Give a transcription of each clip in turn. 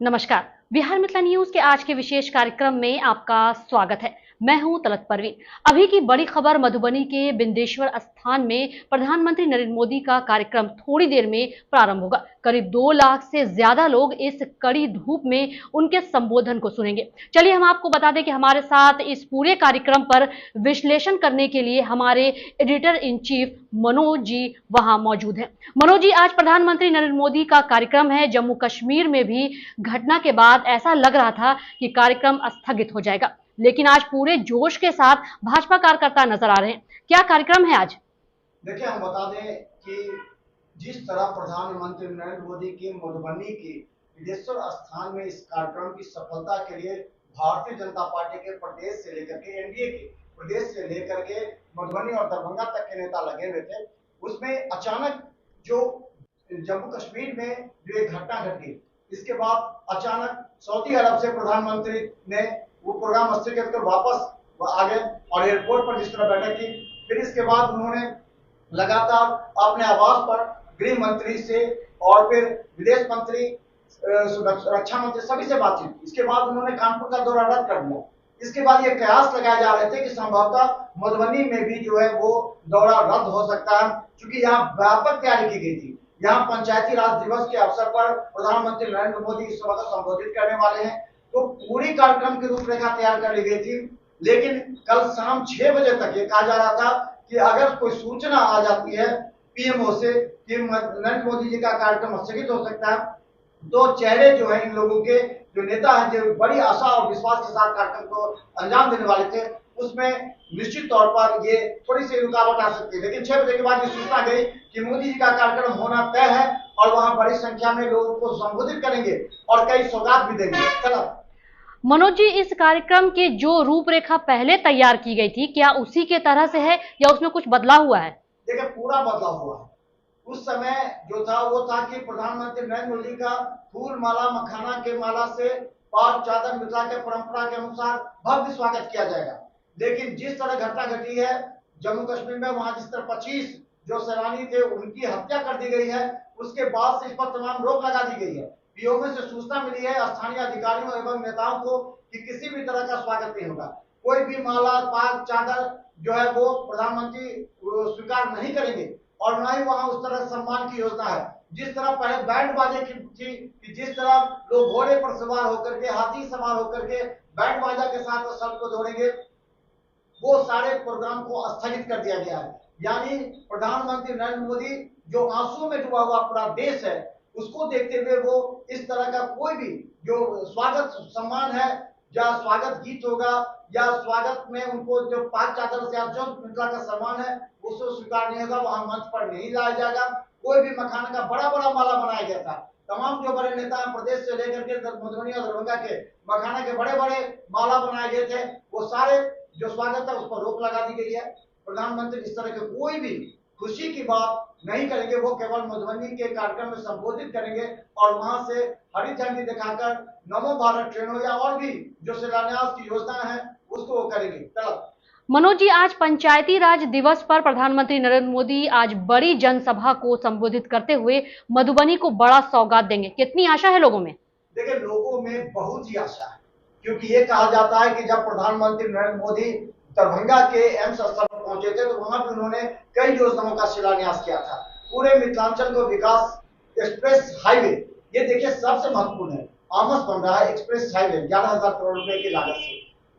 नमस्कार। बिहार मित्र न्यूज के आज के विशेष कार्यक्रम में आपका स्वागत है। मैं हूं तलत परवीन। अभी की बड़ी खबर, मधुबनी के बिंदेश्वर स्थान में प्रधानमंत्री नरेंद्र मोदी का कार्यक्रम थोड़ी देर में प्रारंभ होगा। करीब 2 लाख से ज्यादा लोग इस कड़ी धूप में उनके संबोधन को सुनेंगे। चलिए हम आपको बता दें कि हमारे साथ इस पूरे कार्यक्रम पर विश्लेषण करने के लिए हमारे editor in chief Manoj ji वहां मौजूद हैं। मनोज जी, आज प्रधानमंत्री नरेंद्र मोदी का कार्यक्रम है। जम्मू कश्मीर में भी घटना के बाद ऐसा लग रहा था कि कार्यक्रम स्थगित हो जाएगा, लेकिन आज पूरे जोश के साथ भाजपा कार्यकर्ता नजर आ रहे हैं। क्या कार्यक्रम है आज? देखिए, हम बता दें कि जिस तरह प्रधानमंत्री नरेंद्र मोदी की मधुबनी की बिंदेश्वर स्थान में इस कार्यक्रम की सफलता के लिए भारतीय जनता पार्टी के प्रदेश से लेकर के एनडीए के प्रदेश से लेकर के मधुबनी और दरभंगा तक के नेता लगे हुए थे, उसमें अचानक जो जम्मू कश्मीर में जो एक घटना घट गई, इसके बाद अचानक सऊदी अरब से प्रधानमंत्री ने वो प्रोग्राम स्थगित कर वापस आ गए और एयरपोर्ट पर जिस तरह बैठक की, फिर इसके बाद उन्होंने लगातार अपने आवास पर गृह मंत्री से और फिर विदेश मंत्री, रक्षा मंत्री सभी से बातचीत की। इसके बाद उन्होंने कानपुर का दौरा रद्द कर दिया। इसके बाद ये कयास लगाए जा रहे थे कि संभवतः मधुबनी में भी जो है वो दौरा रद्द हो सकता है, क्योंकि यहाँ व्यापक तैयारी की गई थी। यहाँ पंचायती राज दिवस के अवसर पर प्रधानमंत्री नरेंद्र मोदी इस सभा को संबोधित करने वाले हैं, तो पूरी कार्यक्रम की रूपरेखा तैयार कर ली गई थी। लेकिन कल शाम 6 बजे तक ये कहा जा रहा था कि अगर कोई सूचना आ जाती है पीएमओ से कि नरेंद्र मोदी जी का कार्यक्रम स्थगित हो सकता है, तो चेहरे जो है इन लोगों के जो नेता हैं, जो बड़ी आशा और विश्वास के साथ कार्यक्रम को अंजाम देने वाले थे, उसमें निश्चित तौर पर ये थोड़ी सी रुकावट आ सकती है। लेकिन 6 बजे के बाद ये सूचना गई कि मोदी जी का कार्यक्रम होना तय है और वहां बड़ी संख्या में लोगों को संबोधित करेंगे और कई सौगात भी देंगे। चलो मनोज जी, इस कार्यक्रम की जो रूपरेखा पहले तैयार की गई थी, क्या उसी के तरह से है या उसमें कुछ बदलाव हुआ है? देखिए, पूरा बदलाव हुआ है। उस समय जो था वो था कि प्रधानमंत्री नरेंद्र मोदी का फूल माला मखाना के माला से पाग चादर मिथिला के परंपरा के अनुसार भव्य स्वागत किया जाएगा। लेकिन जिस तरह घटना घटी है जम्मू कश्मीर में, वहां जिस तरह 25 जो सैलानी थे उनकी हत्या कर दी गई है, उसके बाद से इस पर तमाम रोक लगा दी गई है। पीओ से सूचना मिली है स्थानीय अधिकारियों एवं नेताओं को कि किसी भी तरह का स्वागत नहीं होगा। कोई भी माला पाग चादर जो है वो प्रधानमंत्री स्वीकार नहीं करेंगे और न ही वहां उस तरह सम्मान की योजना है। जिस तरह पहले बैंड बाजे की थी कि जिस तरह लोग घोड़े पर सवार होकर के, हाथी सवार होकर के बैंड बाजा के साथ सड़क को दौड़ेंगे, वो सारे प्रोग्राम को स्थगित कर दिया गया है। यानी प्रधानमंत्री नरेंद्र मोदी जो आंसू में डूबा हुआ पूरा देश है, उसको देखते हुए वो इस तरह का कोई भी जो स्वागत सम्मान है या स्वागत गीत होगा या स्वागत में उनको जो पाक चादर से जो मिथिला का सम्मान है उसको स्वीकार नहीं होगा। वहां मंच पर नहीं लाया जाएगा। कोई भी मखाना का बड़ा बड़ा माला बनाया गया था। तमाम जो बड़े नेता प्रदेश से लेकर के मधुबनी और दरभंगा के मखाना के बड़े बड़े माला बनाए गए थे, वो सारे जो स्वागत है उस पर रोक लगा दी गई है। प्रधानमंत्री इस तरह के कोई भी खुशी की बात नहीं करेंगे। वो केवल मधुबनी के कार्यक्रम में संबोधित करेंगे और वहां से हरी झंडी दिखाकर नमो भारत ट्रेनों या और भी जो शिलान्यास की योजना है उसको वो करेंगे। मनोज जी, आज पंचायती राज दिवस पर प्रधानमंत्री नरेंद्र मोदी आज बड़ी जनसभा को संबोधित करते हुए मधुबनी को बड़ा सौगात देंगे। कितनी आशा है लोगों में? देखिए, लोगों में बहुत ही आशा है, क्योंकि ये कहा जाता है कि जब प्रधानमंत्री नरेंद्र मोदी दरभंगा के एम्स स्थल पर पहुंचे थे तो वहां पर उन्होंने कई योजनाओं का शिलान्यास किया था। पूरे मिथिलांचल को विकास एक्सप्रेस हाईवे, ये देखिए सबसे महत्वपूर्ण है, आमस बन रहा है एक्सप्रेस हाईवे 11,000 करोड़ रुपए की लागत से।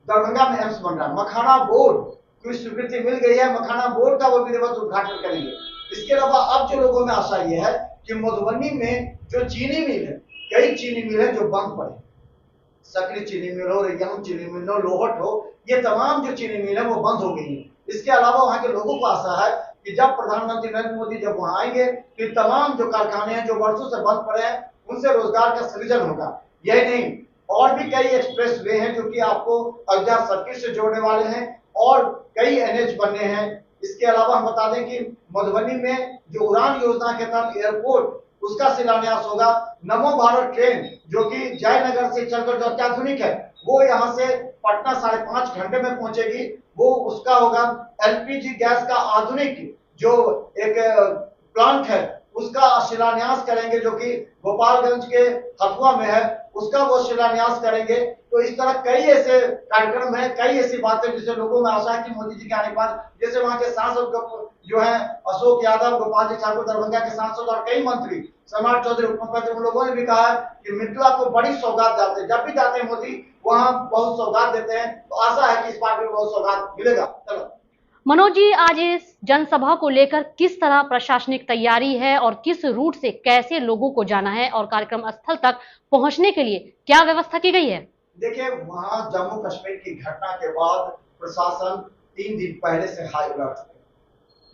दरभंगा में एम्स बन रहा है। मखाना बोर्ड की स्वीकृति मिल गई है, मखाना बोर्ड का वो विधिवत उद्घाटन करेंगे। इसके अलावा अब जो लोगों में आशा ये है कि मधुबनी में जो चीनी मिल है, कई चीनी मिल है जो बंद पड़े, सकरी चीनी मिल हो, रेगियाम चीनी मिल हो, लोहट हो, ये तमाम जो चीनी मिल है वो बंद हो गई है। इसके अलावा वहां के लोगों को आशा है कि जब प्रधानमंत्री नरेंद्र मोदी जब वहां आएंगे तो तमाम जो कारखाने हैं जो वर्षों से बंद पड़े हैं उनसे रोजगार का सृजन होगा। यही नहीं, और भी कई एक्सप्रेस वे हैं जो कि आपको अयोध्या सर्किट से जोड़ने वाले हैं और कई एनएच बनने हैं। इसके अलावा हम बता दें कि मधुबनी में जो उड़ान योजना के तहत एयरपोर्ट उसका शिलान्यास होगा। नमो भारत ट्रेन जो कि जयनगर से चलकर जो अत्याधुनिक है वो यहाँ से पटना 5.5 घंटे में पहुंचेगी, वो उसका होगा। एलपीजी गैस का आधुनिक जो एक प्लांट है उसका शिलान्यास करेंगे जो कि गोपालगंज के हथुआ में है, उसका वो शिलान्यास करेंगे। तो इस तरह कई ऐसे कार्यक्रम हैं, कई ऐसी बातें जिससे लोगों में आशा है कि मोदी जी के आने के बाद, जैसे वहां के सांसद जो है अशोक यादव, गोपाल जी ठाकुर दरभंगा के सांसद और कई मंत्री, सम्राट चौधरी उप मुख्यमंत्री, उन लोगों ने भी कहा है कि मिट्टू आपको बड़ी सौगात जाते हैं, जब भी जाते हैं मोदी वहां बहुत सौगात देते हैं। तो आशा है कि इस बार भी बहुत सौगात मिलेगा। चलो मनोज जी, आज इस जनसभा को लेकर किस तरह प्रशासनिक तैयारी है और किस रूट से कैसे लोगों को जाना है और कार्यक्रम स्थल तक पहुंचने के लिए क्या व्यवस्था की गई है? देखिए, वहां जम्मू कश्मीर की घटना के बाद प्रशासन 3 दिन पहले से हाई अलर्ट है।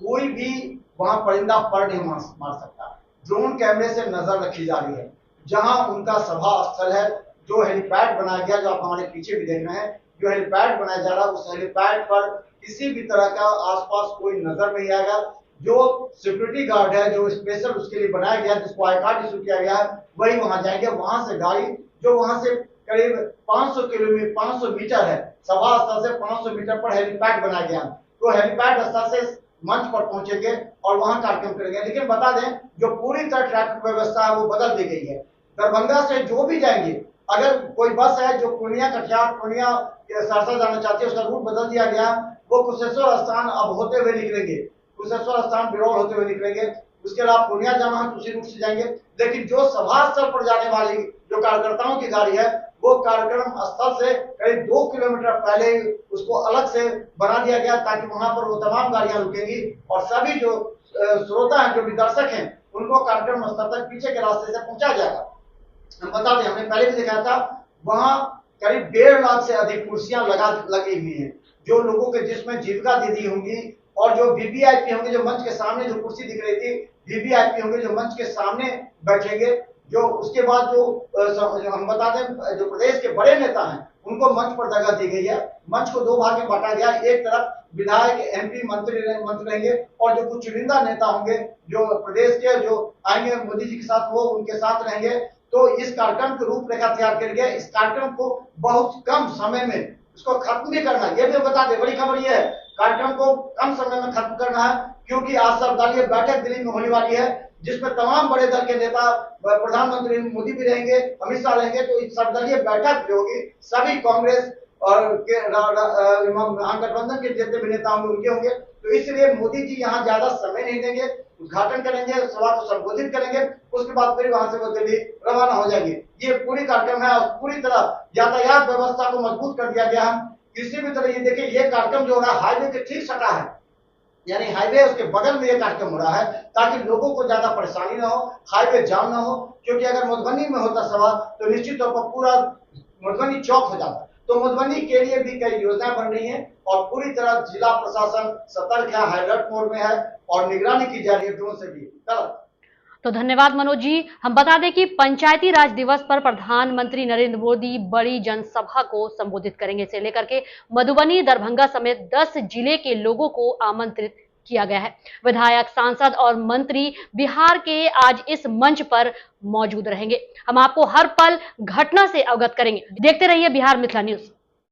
कोई भी वहां परिंदा पर नहीं मार सकता। ड्रोन कैमरे से नजर रखी जा रही है। जहां उनका सभा स्थल है, जो हेलीपैड बनाया गया, जो आप हमारे पीछे भी देख रहे हैं, जो हेलीपैड बनाया जा रहा है, उस हेलीपैड पर किसी भी तरह का आसपास कोई नजर नहीं आएगा। जो सिक्योरिटी गार्ड है, जो स्पेशल उसके लिए बनाया गया, जिसको आई कार्ड इशू किया गया है, वही वहां जाएंगे। वहां से गाड़ी, जो वहां से करीब 500 मीटर है, सभा स्थल से 500 मीटर पर हेलीपैड बनाया गया, तो हेलीपैड स्थल से मंच पर पहुंचेंगे और वहां कार्यक्रम करेंगे। लेकिन बता दें, जो पूरी तरह ट्रैफिक व्यवस्था है वो बदल दी गई है। दरभंगा से जो भी जाएंगे, अगर कोई बस है जो पूर्णिया, कटिहार, पूर्णिया, सहरसा जाना चाहती है, उसका रूट बदल दिया गया। वो कुशेश्वर स्थान अब होते हुए निकलेंगे, कुशेश्वर स्थान बिरौल होते हुए निकलेंगे। उसके अलावा पूर्णिया जाना है तो उसी रूट से जाएंगे। लेकिन जो सभा स्थल पर जाने वाली जो कार्यकर्ताओं की गाड़ी है, वो कार्यक्रम स्थल से करीब 2 किलोमीटर पहले उसको अलग से बना दिया गया, ताकि वहां पर वो तमाम गाड़ियां रुकेंगी और सभी जो श्रोता हैं, जो भी दर्शक हैं, उनको कार्यक्रम स्थल तक पीछे के रास्ते से पहुंचा जाएगा। हम बता दें, हमने पहले भी दिखाया था, वहां करीब 1.5 लाख से अधिक कुर्सियां लगी हुई हैं, जो लोगों के जिसमें जीविका दीदी होंगी और जो वीवीआईपी होंगे, जो मंच के सामने जो कुर्सी दिख रही थी, वीवीआईपी होंगे जो मंच के सामने बैठेंगे। जो उसके बाद जो हम बता दें, जो प्रदेश के बड़े नेता हैं, उनको मंच पर जगह दी गई है। मंच को 2 भाग में बांटा गया। एक तरफ विधायक, एमपी, मंत्री रहेंगे और जो कुछ चुनिंदा नेता होंगे जो प्रदेश के, जो आएंगे मोदी जी के साथ, वो उनके साथ रहेंगे। तो इस कार्यक्रम की रूपरेखा तैयार कर गया। इस कार्यक्रम को बहुत कम समय में इसको खत्म भी करना है, ये भी बता दें। बड़ी खबर ये है, कार्यक्रम को कम समय में खत्म करना है, क्योंकि आज सर्वदलीय बैठक दिल्ली में होने वाली है, जिसमें तमाम बड़े दल के नेता, प्रधानमंत्री मोदी भी रहेंगे, अमित शाह रहेंगे। तो इस सर्वदलीय बैठक जो होगी, सभी कांग्रेस और महागठबंधन के जितने भी नेता होंगे उनके होंगे। तो इसलिए मोदी जी यहाँ ज्यादा समय नहीं देंगे, उद्घाटन करेंगे, सभा को संबोधित करेंगे, उसके बाद फिर वहां से वो दिल्ली रवाना हो जाएंगे। ये पूरी कार्यक्रम है और पूरी तरह यातायात व्यवस्था को मजबूत कर दिया गया है। किसी भी तरह ये देखिए, ये कार्यक्रम जो हो रहा है हाईवे के ठीक सटा है, यानी हाईवे उसके बगल में ये कार्यक्रम हो रहा है, ताकि लोगों को ज्यादा परेशानी ना हो, हाईवे जाम ना हो। क्योंकि अगर मधुबनी में होता सभा तो निश्चित तौर पर पूरा मधुबनी चौक हो जाता। तो मधुबनी के लिए भी कई योजनाएं बन रही हैं और पूरी तरह जिला प्रशासन सतर्क है, हाई अलर्ट मोड में है और निगरानी की जा रही है ड्रोन से भी। तो धन्यवाद मनोज जी। हम बता दें कि पंचायती राज दिवस पर प्रधानमंत्री नरेंद्र मोदी बड़ी जनसभा को संबोधित करेंगे। इसे लेकर के मधुबनी, दरभंगा समेत 10 जिले के लोगों को आमंत्रित किया गया है। विधायक, सांसद और मंत्री बिहार के आज इस मंच पर मौजूद रहेंगे। हम आपको हर पल घटना से अवगत करेंगे। देखते रहिए बिहार मिथिला न्यूज।